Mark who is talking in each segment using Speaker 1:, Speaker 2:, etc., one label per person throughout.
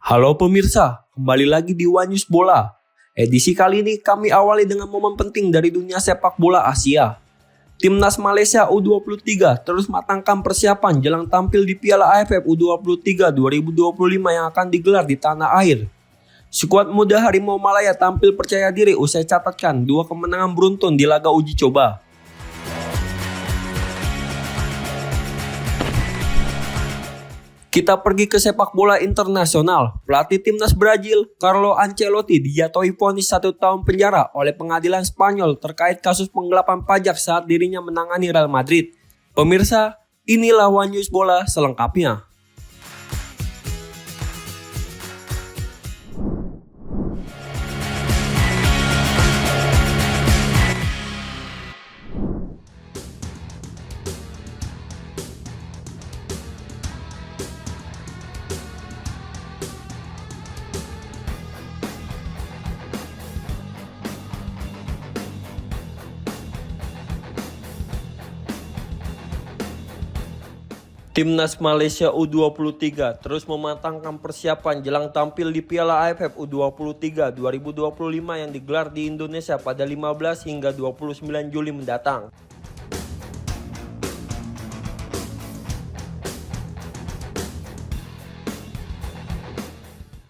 Speaker 1: Halo pemirsa, kembali lagi di One News Bola. Edisi kali ini kami awali dengan momen penting dari dunia sepak bola Asia. Timnas Malaysia U23 terus matangkan persiapan jelang tampil di Piala AFF U23 2025 yang akan digelar di tanah air. Skuad muda Harimau Malaya tampil percaya diri usai catatkan 2 kemenangan beruntun di laga uji coba. Kita pergi ke sepak bola internasional. Pelatih timnas Brazil, Carlo Ancelotti, dijatuhi vonis 1 tahun penjara oleh pengadilan Spanyol terkait kasus penggelapan pajak saat dirinya menangani Real Madrid. Pemirsa, inilah One News Bola selengkapnya. Timnas Malaysia U23 terus mematangkan persiapan jelang tampil di Piala AFF U23 2025 yang digelar di Indonesia pada 15 hingga 29 Juli mendatang.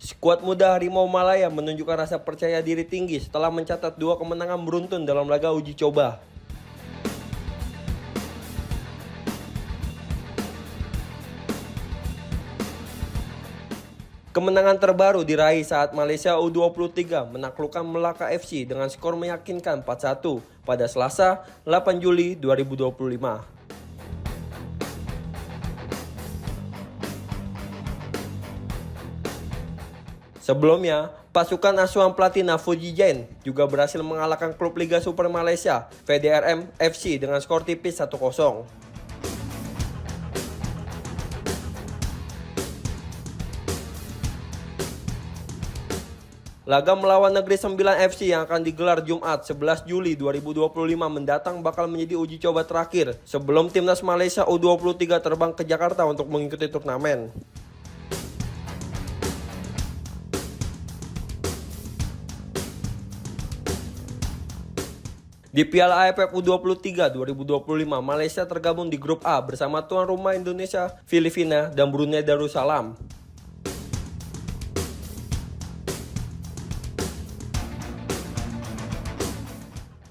Speaker 1: Skuad muda Harimau Malaya menunjukkan rasa percaya diri tinggi setelah mencatat 2 kemenangan beruntun dalam laga uji coba. Kemenangan terbaru diraih saat Malaysia U23 menaklukkan Melaka FC dengan skor meyakinkan 4-1 pada Selasa 8 Juli 2025. Sebelumnya, pasukan asuhan pelatih Fujian juga berhasil mengalahkan klub Liga Super Malaysia VDRM FC dengan skor tipis 1-0. Laga melawan Negeri Sembilan FC yang akan digelar Jumat 11 Juli 2025 mendatang bakal menjadi uji coba terakhir sebelum Timnas Malaysia U23 terbang ke Jakarta untuk mengikuti turnamen. Di Piala AFF U23 2025, Malaysia tergabung di grup A bersama tuan rumah Indonesia, Filipina, dan Brunei Darussalam.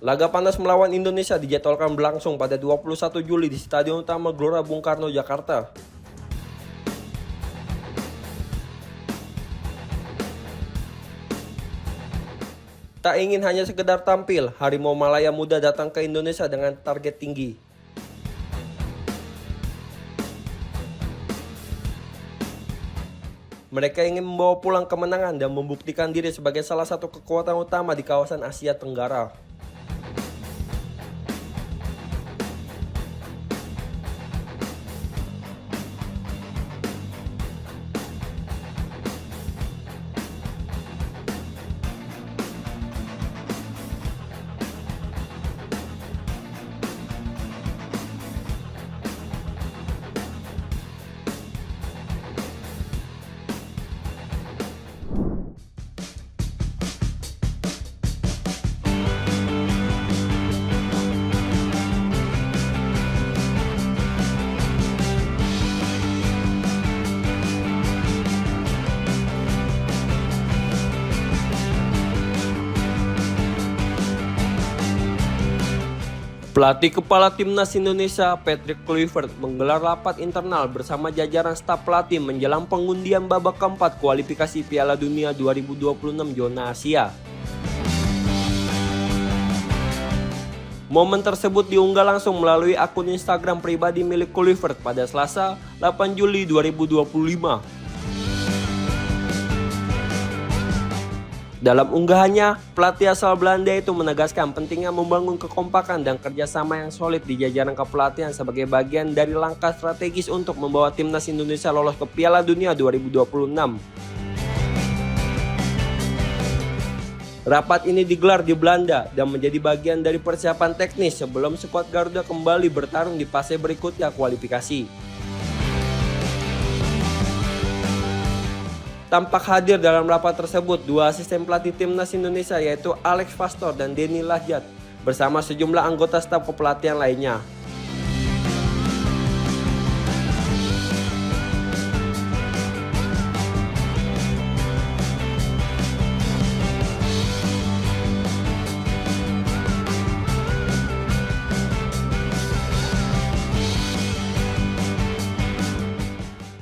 Speaker 1: Laga panas melawan Indonesia dijadwalkan berlangsung pada 21 Juli di Stadion Utama Gelora Bung Karno, Jakarta. Tak ingin hanya sekedar tampil, Harimau Malaya muda datang ke Indonesia dengan target tinggi. Mereka ingin membawa pulang kemenangan dan membuktikan diri sebagai salah satu kekuatan utama di kawasan Asia Tenggara. Pelatih Kepala Timnas Indonesia, Patrick Kluivert, menggelar rapat internal bersama jajaran staf pelatih menjelang pengundian babak keempat kualifikasi Piala Dunia 2026 zona Asia. Momen tersebut diunggah langsung melalui akun Instagram pribadi milik Kluivert pada Selasa 8 Juli 2025. Dalam unggahannya, pelatih asal Belanda itu menegaskan pentingnya membangun kekompakan dan kerjasama yang solid di jajaran kepelatihan sebagai bagian dari langkah strategis untuk membawa timnas Indonesia lolos ke Piala Dunia 2026. Rapat ini digelar di Belanda dan menjadi bagian dari persiapan teknis sebelum skuad Garuda kembali bertarung di fase berikutnya kualifikasi. Tampak hadir dalam rapat tersebut dua asisten pelatih timnas Indonesia yaitu Alex Pastor dan Denny Lahjat bersama sejumlah anggota staf kepelatihan lainnya.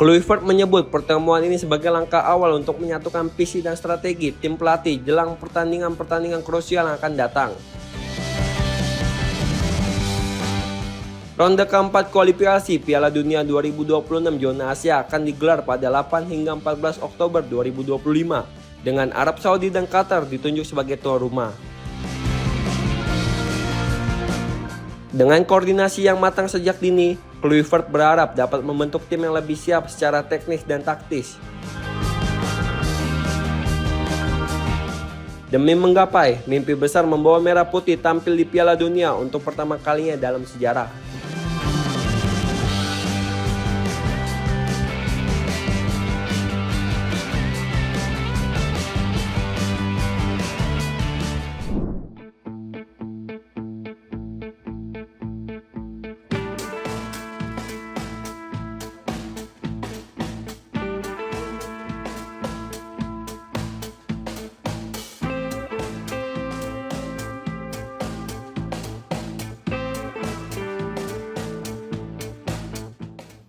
Speaker 1: Kluivert menyebut pertemuan ini sebagai langkah awal untuk menyatukan visi dan strategi tim pelatih jelang pertandingan-pertandingan krusial yang akan datang. Ronde keempat kualifikasi Piala Dunia 2026 zona Asia akan digelar pada 8 hingga 14 Oktober 2025 dengan Arab Saudi dan Qatar ditunjuk sebagai tuan rumah. Dengan koordinasi yang matang sejak dini, Kluivert berharap dapat membentuk tim yang lebih siap secara teknis dan taktis. Demi menggapai mimpi besar membawa Merah Putih tampil di Piala Dunia untuk pertama kalinya dalam sejarah.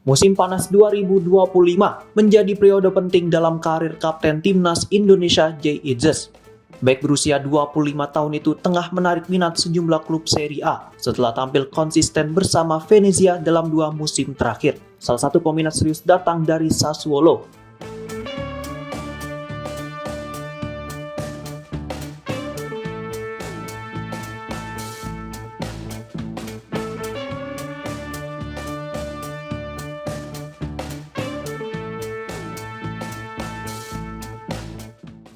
Speaker 2: Musim panas 2025 menjadi periode penting dalam karir Kapten Timnas Indonesia Jay Itzes. Bek berusia 25 tahun itu tengah menarik minat sejumlah klub Serie A setelah tampil konsisten bersama Venezia dalam 2 musim terakhir. Salah satu peminat serius datang dari Sassuolo.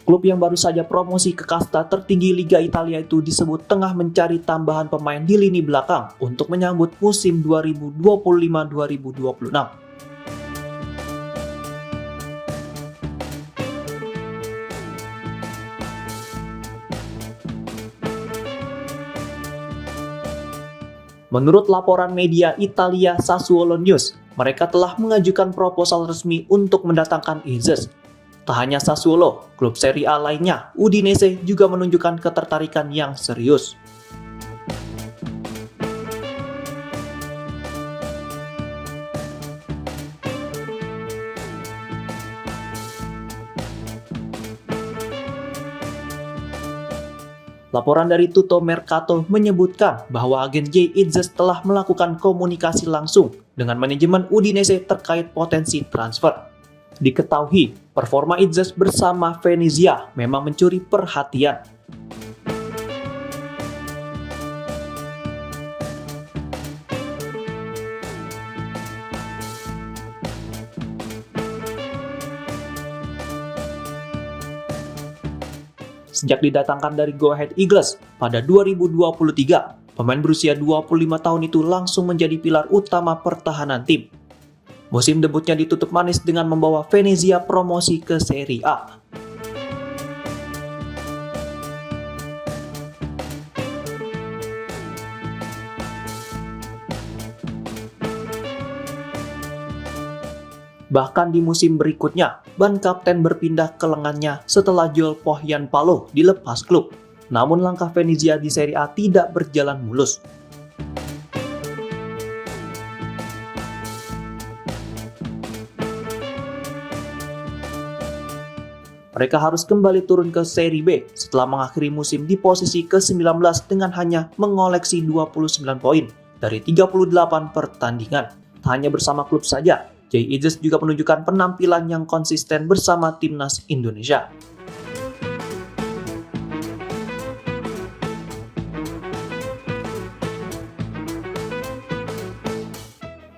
Speaker 2: Klub yang baru saja promosi ke kasta tertinggi Liga Italia itu disebut tengah mencari tambahan pemain di lini belakang untuk menyambut musim 2025-2026. Menurut laporan media Italia Sassuolo News, mereka telah mengajukan proposal resmi untuk mendatangkan Itzes. Tak hanya Sassuolo, klub Serie A lainnya, Udinese juga menunjukkan ketertarikan yang serius. Laporan dari Tutto Mercato menyebutkan bahwa agen Jay Itzes telah melakukan komunikasi langsung dengan manajemen Udinese terkait potensi transfer. Diketahui, performa Itzes bersama Venezia memang mencuri perhatian. Sejak didatangkan dari Go Ahead Eagles pada 2023, pemain berusia 25 tahun itu langsung menjadi pilar utama pertahanan tim. Musim debutnya ditutup manis dengan membawa Venezia promosi ke Serie A. Bahkan di musim berikutnya, ban kapten berpindah ke lengannya setelah Joel Pohjanpalo dilepas klub. Namun langkah Venezia di Serie A tidak berjalan mulus. Mereka harus kembali turun ke Serie B setelah mengakhiri musim di posisi ke-19 dengan hanya mengoleksi 29 poin dari 38 pertandingan. Tak hanya bersama klub saja, Jay Itzes juga menunjukkan penampilan yang konsisten bersama timnas Indonesia.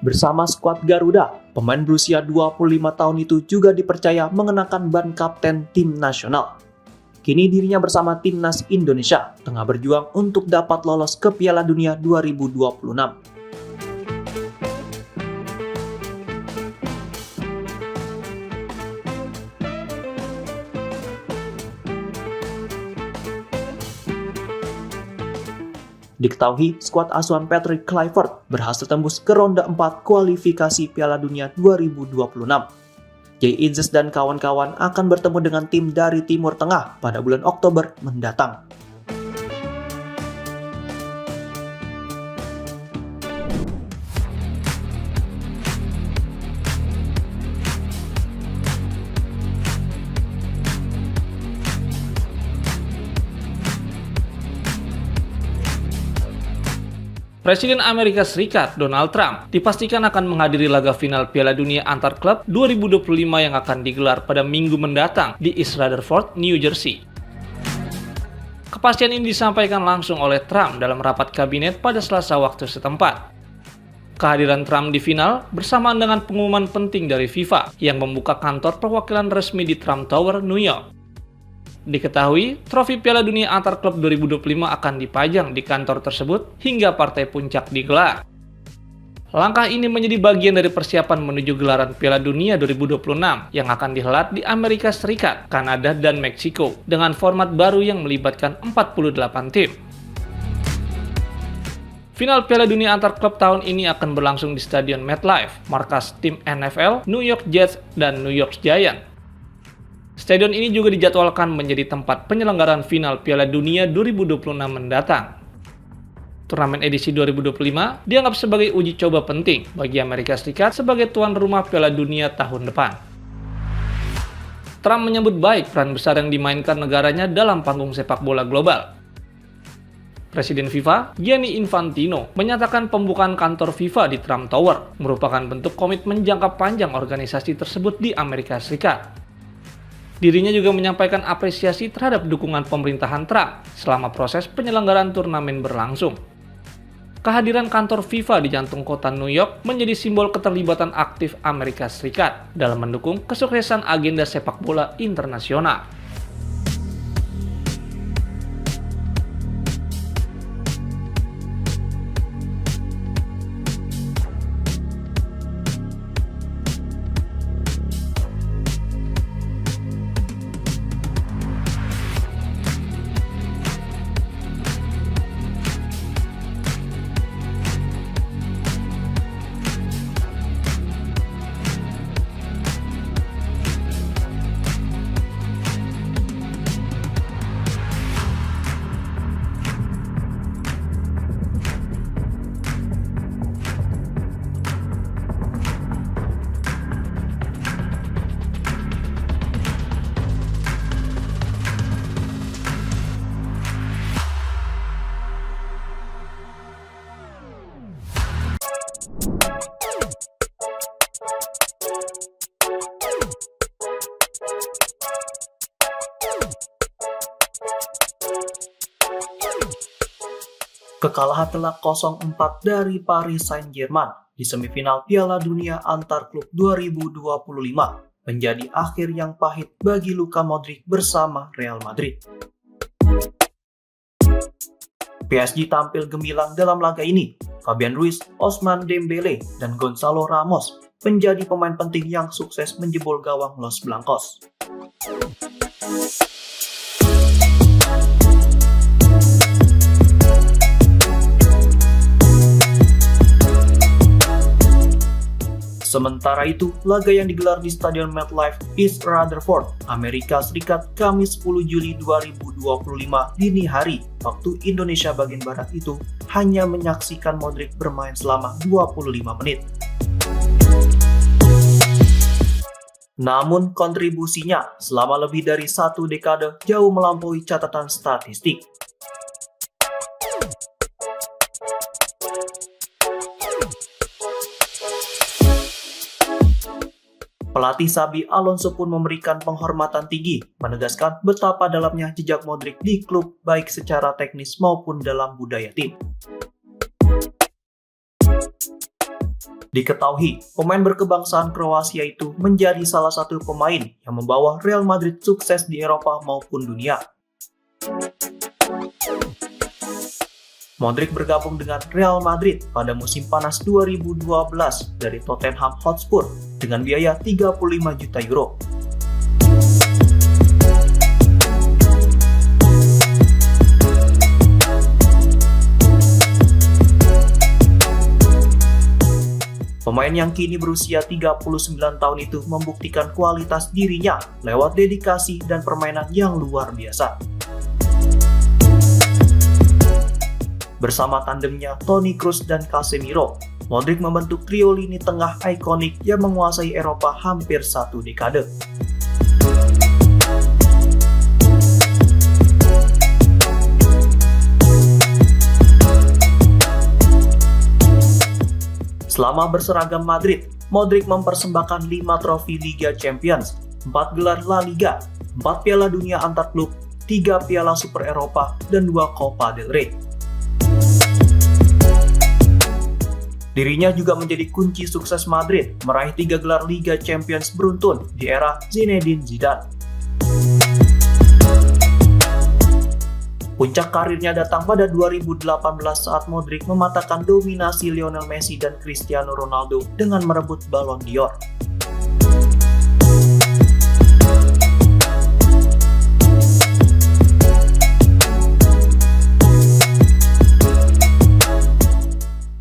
Speaker 2: Bersama skuad Garuda, pemain berusia 25 tahun itu juga dipercaya mengenakan ban kapten tim nasional. Kini dirinya bersama timnas Indonesia tengah berjuang untuk dapat lolos ke Piala Dunia 2026. Diketahui, skuad asuhan Patrick Kluivert berhasil tembus ke ronde 4 kualifikasi Piala Dunia 2026. Jay Itzes dan kawan-kawan akan bertemu dengan tim dari Timur Tengah pada bulan Oktober mendatang.
Speaker 3: Presiden Amerika Serikat Donald Trump dipastikan akan menghadiri laga final Piala Dunia antar klub 2025 yang akan digelar pada minggu mendatang di East Rutherford, New Jersey. Kepastian ini disampaikan langsung oleh Trump dalam rapat kabinet pada Selasa waktu setempat. Kehadiran Trump di final bersamaan dengan pengumuman penting dari FIFA yang membuka kantor perwakilan resmi di Trump Tower, New York. Diketahui, trofi Piala Dunia antar klub 2025 akan dipajang di kantor tersebut hingga partai puncak digelar. Langkah ini menjadi bagian dari persiapan menuju gelaran Piala Dunia 2026 yang akan dihelat di Amerika Serikat, Kanada, dan Meksiko dengan format baru yang melibatkan 48 tim. Final Piala Dunia antar klub tahun ini akan berlangsung di Stadion MetLife, markas tim NFL, New York Jets, dan New York Giants. Stadion ini juga dijadwalkan menjadi tempat penyelenggaraan final Piala Dunia 2026 mendatang. Turnamen edisi 2025 dianggap sebagai uji coba penting bagi Amerika Serikat sebagai tuan rumah Piala Dunia tahun depan. Trump menyambut baik peran besar yang dimainkan negaranya dalam panggung sepak bola global. Presiden FIFA, Gianni Infantino, menyatakan pembukaan kantor FIFA di Trump Tower merupakan bentuk komitmen jangka panjang organisasi tersebut di Amerika Serikat. Dirinya juga menyampaikan apresiasi terhadap dukungan pemerintahan Trump selama proses penyelenggaraan turnamen berlangsung. Kehadiran kantor FIFA di jantung kota New York menjadi simbol keterlibatan aktif Amerika Serikat dalam mendukung kesuksesan agenda sepak bola internasional.
Speaker 2: Kekalahan telak 0-4 dari Paris Saint-Germain di semifinal Piala Dunia antar klub 2025 menjadi akhir yang pahit bagi Luka Modric bersama Real Madrid. PSG tampil gemilang dalam laga ini. Fabian Ruiz, Ousmane Dembele, dan Gonzalo Ramos menjadi pemain penting yang sukses menjebol gawang Los Blancos. Sementara itu, laga yang digelar di Stadion MetLife, East Rutherford, Amerika Serikat, Kamis 10 Juli 2025 dini hari, waktu Indonesia bagian Barat itu, hanya menyaksikan Modric bermain selama 25 menit. Namun, kontribusinya selama lebih dari 1 dekade jauh melampaui catatan statistik. Pelatih Xabi Alonso pun memberikan penghormatan tinggi, menegaskan betapa dalamnya jejak Modric di klub baik secara teknis maupun dalam budaya tim. Diketahui, pemain berkebangsaan Kroasia itu menjadi salah satu pemain yang membawa Real Madrid sukses di Eropa maupun dunia. Modric bergabung dengan Real Madrid pada musim panas 2012 dari Tottenham Hotspur dengan biaya 35 juta euro. Pemain yang kini berusia 39 tahun itu membuktikan kualitas dirinya lewat dedikasi dan permainan yang luar biasa. Bersama tandemnya Toni Kroos dan Casemiro, Modric membentuk trio lini tengah ikonik yang menguasai Eropa hampir satu dekade. Selama berseragam Madrid, Modric mempersembahkan 5 trofi Liga Champions, 4 gelar La Liga, 4 Piala Dunia antar klub, 3 Piala Super Eropa, dan 2 Copa del Rey. Dirinya juga menjadi kunci sukses Madrid meraih 3 gelar Liga Champions beruntun di era Zinedine Zidane. Puncak karirnya datang pada 2018 saat Modric mematahkan dominasi Lionel Messi dan Cristiano Ronaldo dengan merebut Ballon d'Or.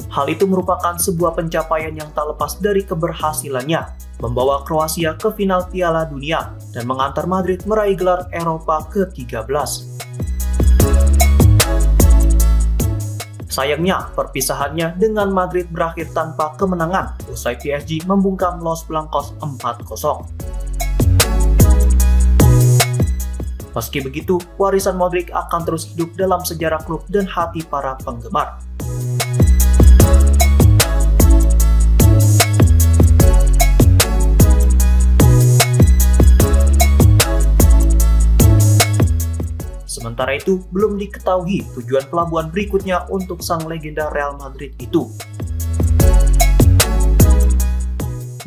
Speaker 2: Hal itu merupakan sebuah pencapaian yang tak lepas dari keberhasilannya, membawa Kroasia ke final Piala Dunia dan mengantar Madrid meraih gelar Eropa ke-13. Sayangnya, perpisahannya dengan Madrid berakhir tanpa kemenangan usai PSG membungkam Los Blancos 4-0. Meski begitu, warisan Modric akan terus hidup dalam sejarah klub dan hati para penggemar. Sementara itu, belum diketahui tujuan pelabuhan berikutnya untuk sang legenda Real Madrid itu.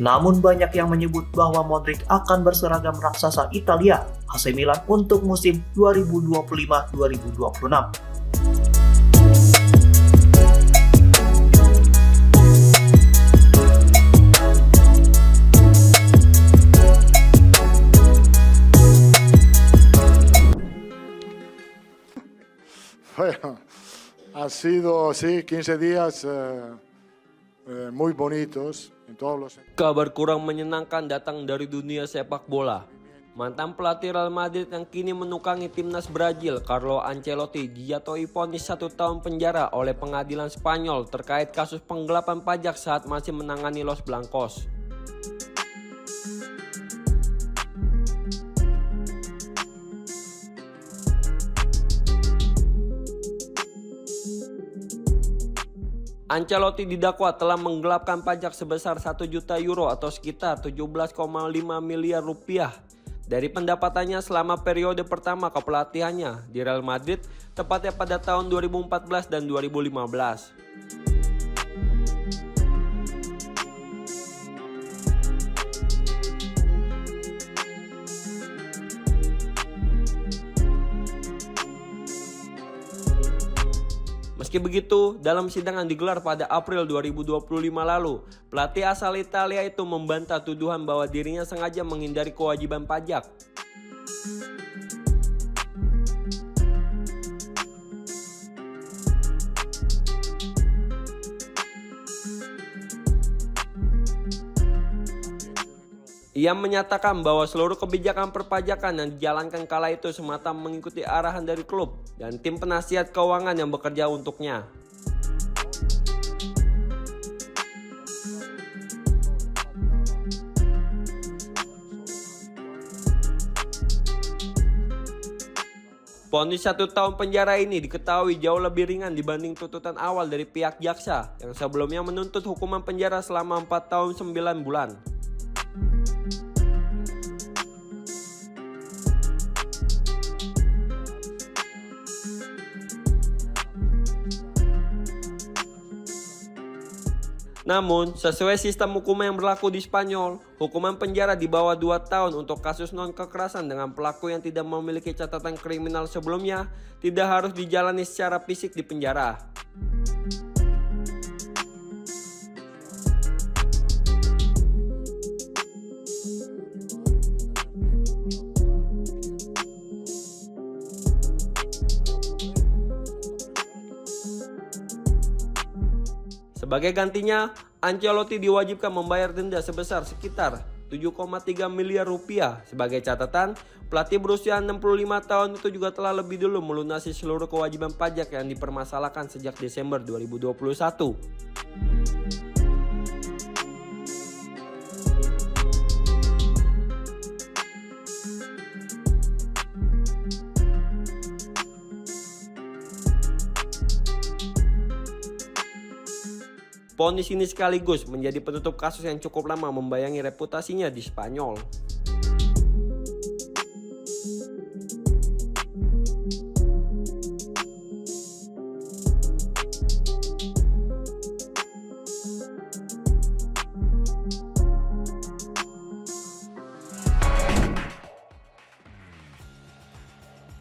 Speaker 2: Namun banyak yang menyebut bahwa Modric akan berseragam raksasa Italia AC Milan untuk musim 2025-2026.
Speaker 4: Bueno, ha sido, sí, 15 días muy bonitos en todos los sentidos.
Speaker 1: Kabar kurang menyenangkan datang dari dunia sepak bola. Mantan pelatih Real Madrid yang kini menukangi timnas Brazil, Carlo Ancelotti, dijatuhi vonis 1 tahun penjara oleh pengadilan Spanyol terkait kasus penggelapan pajak saat masih menangani Los Blancos. Ancelotti didakwa telah menggelapkan pajak sebesar 1 juta euro atau sekitar 17,5 miliar rupiah dari pendapatannya selama periode pertama kepelatihannya di Real Madrid, tepatnya pada tahun 2014 dan 2015. Meski begitu, dalam sidang yang digelar pada April 2025 lalu, pelatih asal Italia itu membantah tuduhan bahwa dirinya sengaja menghindari kewajiban pajak. Ia menyatakan bahwa seluruh kebijakan perpajakan yang dijalankan kala itu semata mengikuti arahan dari klub dan tim penasihat keuangan yang bekerja untuknya. Vonis 1 tahun penjara ini diketahui jauh lebih ringan dibanding tuntutan awal dari pihak jaksa yang sebelumnya menuntut hukuman penjara selama 4 tahun 9 bulan. Namun, sesuai sistem hukum yang berlaku di Spanyol, hukuman penjara di bawah 2 tahun untuk kasus non-kekerasan dengan pelaku yang tidak memiliki catatan kriminal sebelumnya tidak harus dijalani secara fisik di penjara. Sebagai gantinya, Ancelotti diwajibkan membayar denda sebesar sekitar 7,3 miliar rupiah. Sebagai catatan, pelatih berusia 65 tahun itu juga telah lebih dulu melunasi seluruh kewajiban pajak yang dipermasalahkan sejak Desember 2021. Vonis ini sekaligus menjadi penutup kasus yang cukup lama membayangi reputasinya di Spanyol.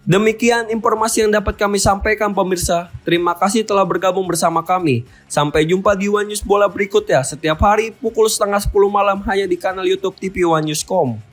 Speaker 1: Demikian informasi yang dapat kami sampaikan pemirsa. Terima kasih telah bergabung bersama kami. Sampai jumpa di One News Bola berikutnya setiap hari pukul 9:30 malam hanya di kanal YouTube TV One News.com.